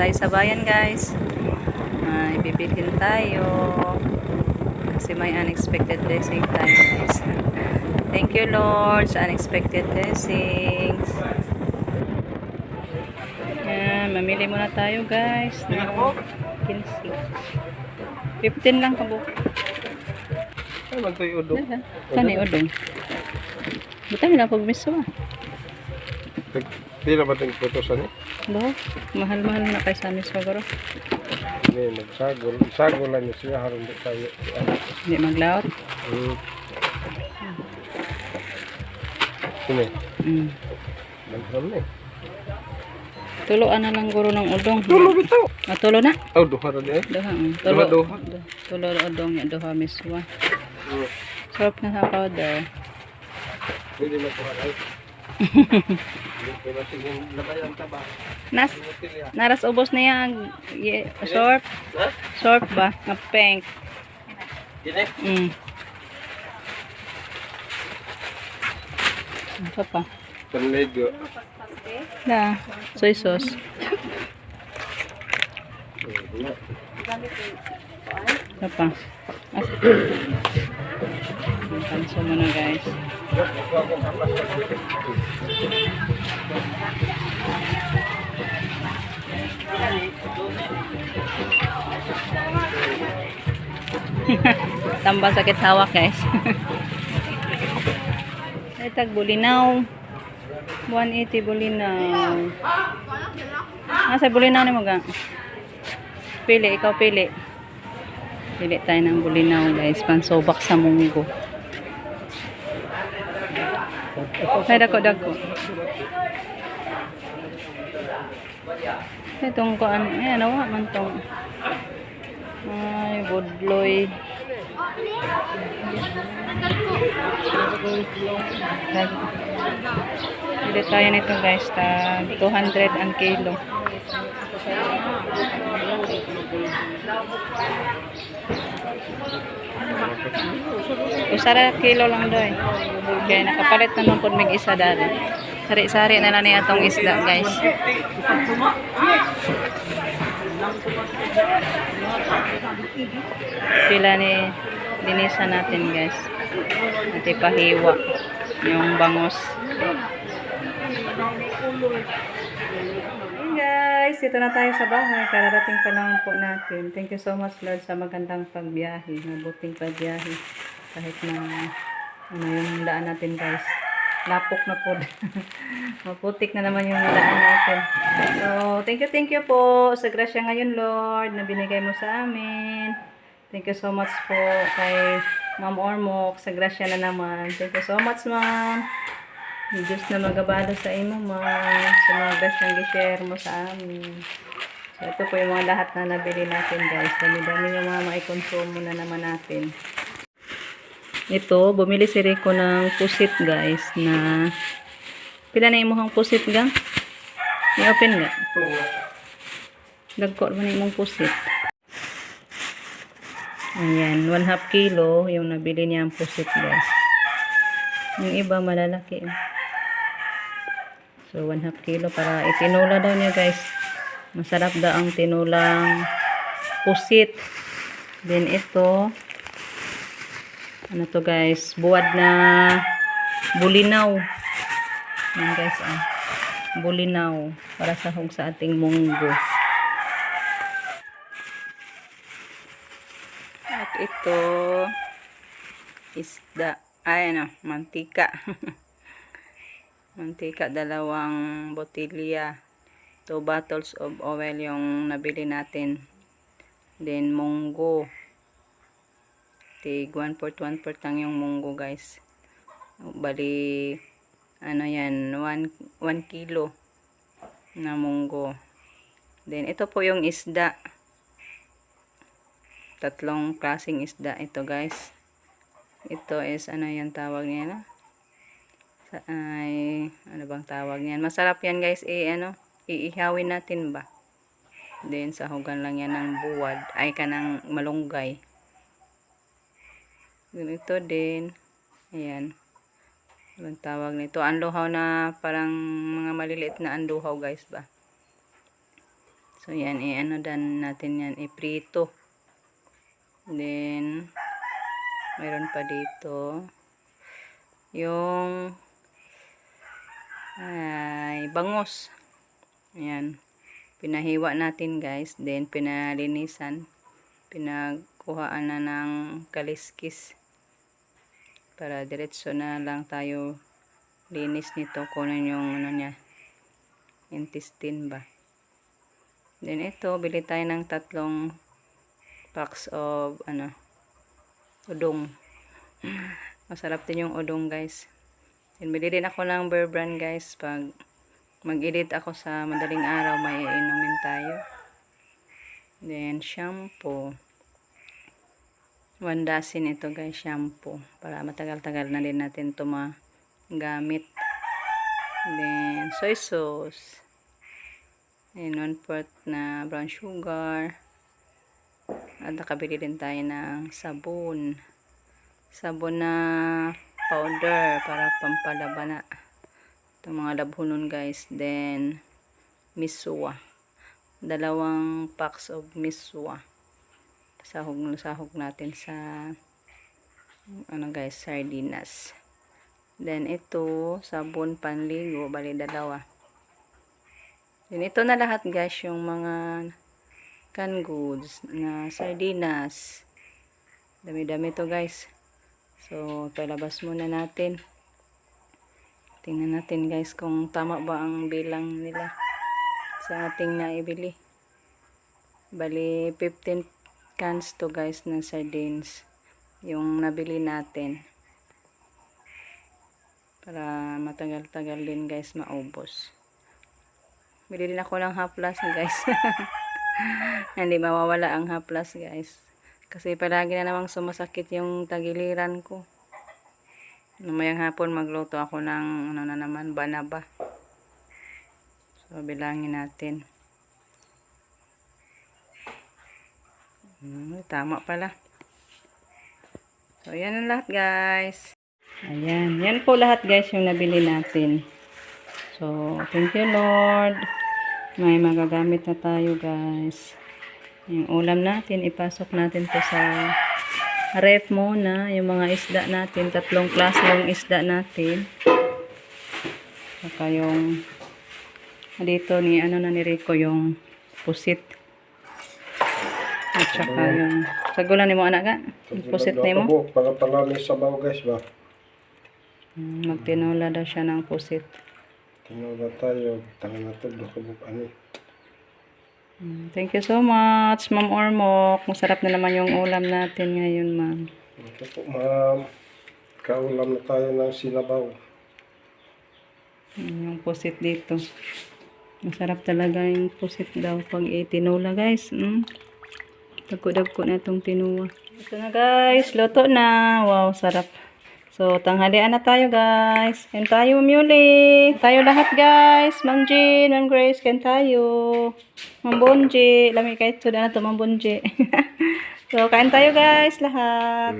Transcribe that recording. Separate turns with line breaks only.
tayo sa bayan, guys. May bibilhin tayo. Kasi may unexpected blessing tayo, guys. Thank you, Lord, sa unexpected blessings. Yan, mamili muna tayo, guys. 15. 15 lang kabuk.
Ano man ito yung udong?
Kani udong. Butang na pagmiso ah.
Di na ba ito yung putusan eh?
Baho, mahal-mahal na kay Samis siguro.
Hindi, nagsagol. Sagol lang niya siya. Harang di tayo.
Hindi maglaot.
Sino? Nagsaram na eh.
Tuloan na lang guro ng udong.
Tulog ito!
Tulo na?
Oh, duha na di eh.
Duha.
Duha.
Tulo udong ya duha miswa. Sarap na sa powder.
Pwede na ito halay. Pwede na tingin labayan ka ba?
Naras ubos na yan. Short. Short ba? Na pink.
Gine?
Ano pa?
Panlego.
Na, soy sauce. Ano pa? Panso mo na, guys. Tambang sakit hawak, guys. Ay, tag bulinaw. 180 bulinaw. Sa bulinaw ni mo ga. Pili, ikaw pili. Pili tayo ng bulinaw, guys. Pansobak sa munggo. Ay, dako. Itong kuan, ayan, nawa man tong. Ay, budloy. Pili tayo nito, guys. 200 ang kilo. Usara kilo lang doy. Kaya nakapalit na nung may isa dali. Sari-sari na lang niya itong isda, guys. Pila ni linisan natin, guys. At ipahiwa yung bangos. Guys, dito na tayo sa bahay. Kararating pa naman po natin. Thank you so much, Lord, sa magandang pagbiyahe. Mabuting pagbiyahe. Kahit na yung daan natin, guys. Lapok na po. Maputik na naman yung daan natin. So, thank you po sa grasya ngayon, Lord, na binigay mo sa amin. Thank you so much po kay Ma'am Ormoc sa grasya na naman. Thank you so much, Ma'am. Diyos na magabalo sa imo, Ma'am. Sa mga grasyang i-share mo sa amin. So, ito po yung mga lahat na nabili natin, guys. Dami-dami yung mga maikonsumo na naman natin. Ito, bumili si Rico ng pusit, guys, na pila na imong pusit, gang? I-open ga? Dagko ba na imong pusit? Ayan, 1/2 kilo yung nabili niya ang pusit, guys. Yung iba malalaki. So, 1/2 kilo para itinula daw niya, guys. Masarap daw ang tinulang pusit. Then, ito, ano to, guys? Buwad na bulinaw. Yan, guys, bulinaw. Para sahog sa ating munggo. At ito, isda. Ay, mantika. Mantika, 2 botilya. 2 bottles of oil yung nabili natin. Then, munggo. Tig 1/4 lang yung munggo, guys. Bali, ano yan, 1 kilo na munggo. Then, ito po yung isda. 3 klaseng isda ito, guys. Ito is, ano yan tawag niya na? Ay, ano bang tawag niyan? Masarap yan, guys. Iihawin natin ba? Then, sahugan lang yan ng buwad. Ay, kanang malunggay. Ito din. Ayan. Anong tawag nito? Anluhaw na parang mga maliliit na anluhaw, guys ba? So, yan, i-ano dan natin yan, iprito. Then, mayroon pa dito, yung, bangus. Ayan. Pinahiwa natin, guys. Then, pinalinisan. Pinagkuhaan na ng kaliskis. Para diretso na lang tayo linis nito. Kunin yung, ano niya, intestine ba. Then ito, bili tayo ng 3 packs of udong. Masarap din yung udong, guys. Then bili din ako ng Bear Brand, guys. Pag mag-edit ako sa madaling araw, may inumin tayo. Then shampoo. 1 dozen ito, guys, shampoo. Para matagal-tagal na din natin ito magamit. Then soy sauce. And 1/4 na brown sugar. At nakabili din tayo ng sabon. Sabon na powder para pampalaba na. Itong mga labhunon, guys. Then miswa. 2 packs of miswa. Sahog natin sa guys, sardinas. Then ito, sabon panligo, bali 2. Then ito na lahat, guys, yung mga canned goods na sardinas. Dami-dami to, guys. So, palabas muna natin. Tingnan natin, guys, kung tama ba ang bilang nila sa ating naibili. Bali, 15 cans to, guys, na sardines yung nabili natin. Para matagal-tagal din, guys, maubos. Bili din ako ng haplas, guys. Hindi mawawala ang haplas, guys. Kasi palagi na namang sumasakit yung tagiliran ko. Mamayang hapon magluto ako ng banaba. So, bilangin natin. Tama pala. So, yan ang lahat, guys. Ayan. Yan po lahat, guys, yung nabili natin. So, thank you, Lord. May magagamit na tayo, guys. Yung ulam natin, ipasok natin to sa ref muna. Yung mga isda natin, 3 klase yung isda natin. Saka yung dito ni Rico yung pusit. At saka yung sagulan ni mo, anak ka? Yung pusit ni mo?
Para palamis sabaw, guys, ba?
Magtinola daw siya ng pusit.
Tinola tayo. Tangan na ito.
Thank you so much, Ma'am Ormoc. Masarap na naman yung ulam natin ngayon, ma'am.
Ito po, ma'am. Kaulam na tayo ng sinabaw.
Yung pusit dito. Masarap talaga yung pusit daw pag itinola, guys. Dagko-dagko na itong tinuwa. Ito na, guys. Luto na. Wow, sarap. So, tanghalian na tayo, guys. Kain tayo, Ma'am Yuli. Tayo lahat, guys. Ma'am Jean, Ma'am Grace, kain tayo. Ma'am Bonji. Lami kayo ito na ito, Ma'am Bonji. So, kain tayo, guys, lahat.